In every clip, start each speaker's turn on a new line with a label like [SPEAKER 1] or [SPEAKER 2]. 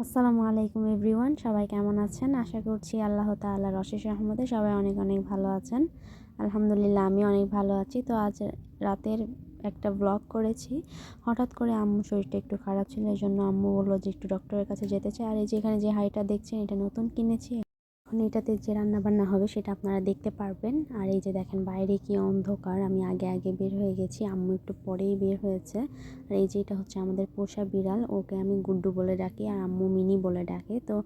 [SPEAKER 1] আসসালামু আলাইকুম এভরিওয়ান, সবাই কেমন আছেন? আশা করছি আল্লাহ তাআলার অশেষ রহমতে সবাই অনেক অনেক ভালো আছেন। আলহামদুলিল্লাহ আমি অনেক ভালো আছি। তো আজ রাতের একটা ব্লগ করেছি। হঠাৎ করে আম্মুর শরীরটা একটু খারাপ ছিল, এই জন্য আম্মু বললো যে একটু ডক্টরের কাছে যেতে চাই। আর এই যে এখানে যে হাঁড়িটা দেখছেন, এটা নতুন কিনেছি। এখন এটাতে যে রান্না বান্না হবে সেটা আপনারা দেখতে পারবেন। আর এই যে দেখেন বাইরে কি অন্ধকার, আমি আগে আগে বের হয়ে গেছি, আম্মু একটু পরেই বের হয়েছে। আর এই যে এটা হচ্ছে আমাদের পোষা বিড়াল, ওকে আমি গুড্ডু বলে ডাকি আর আম্মু মিনি বলে ডাকে। তো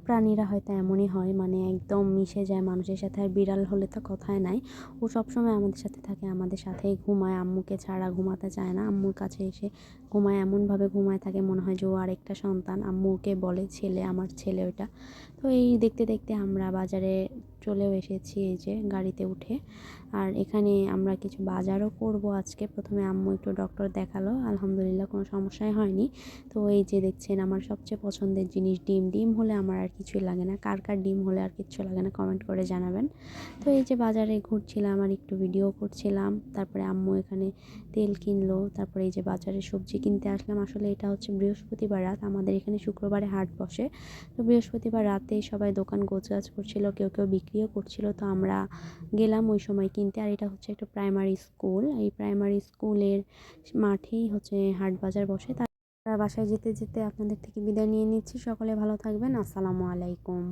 [SPEAKER 1] প্রাণীরা হয়তো এমনই হয়, মানে একদম মিশে যায় মানুষের সাথে। আর বিড়াল হলে তো কথাই নাই, ও সবসময় আমাদের সাথে থাকে, আমাদের সাথেই ঘুমায়, আম্মুকে ছাড়া ঘুমাতে চায় না। আম্মুর কাছে এসে ঘুমায়, এমনভাবে ঘুমায় থাকে মনে হয় যে ও আরেকটা সন্তান। আম্মুকে বলে ছেলে, আমার ছেলে ওটা। তো এই দেখতে দেখতে আমরা বাজারে চলেও এসেছি, এই যে গাড়িতে উঠে। আর এখানে আমরা কিছু বাজারও করব আজকে। প্রথমে আম্মু একটু ডক্টর দেখালো, আলহামদুলিল্লাহ কোনো সমস্যাই হয়নি। তো এই যে দেখছেন আমার সবচেয়ে পছন্দের জিনিস ডিম। ডিম হলে আমার আর কিছুই লাগে না। কার কার ডিম হলে আর কিচ্ছু লাগে না কমেন্ট করে জানাবেন। তো এই যে বাজারে ঘুরছিলাম আর একটু ভিডিও করছিলাম। তারপরে আম্মু এখানে তেল কিনলো। তারপরে এই যে বাজারে সবজি কিনতে আসলাম। আসলে এটা হচ্ছে বৃহস্পতিবার রাত, আমাদের এখানে শুক্রবারে হাট বসে। তো বৃহস্পতিবার রাতে সবাই দোকান গোছগাছ করছিল, কেউ কেউ বিক্রিও করছিল। তো আমরা গেলাম ওই সময় কিনতে। আর এটা হচ্ছে একটা প্রাইমারি স্কুল, এই প্রাইমারি স্কুলের মাঠেই হচ্ছে হাট বাজার বসে। বাসায় যেতে যেতে আপনাদের থেকে বিদায় নিয়ে নিচ্ছি। সকলে ভালো থাকবেন। আসসালামু আলাইকুম।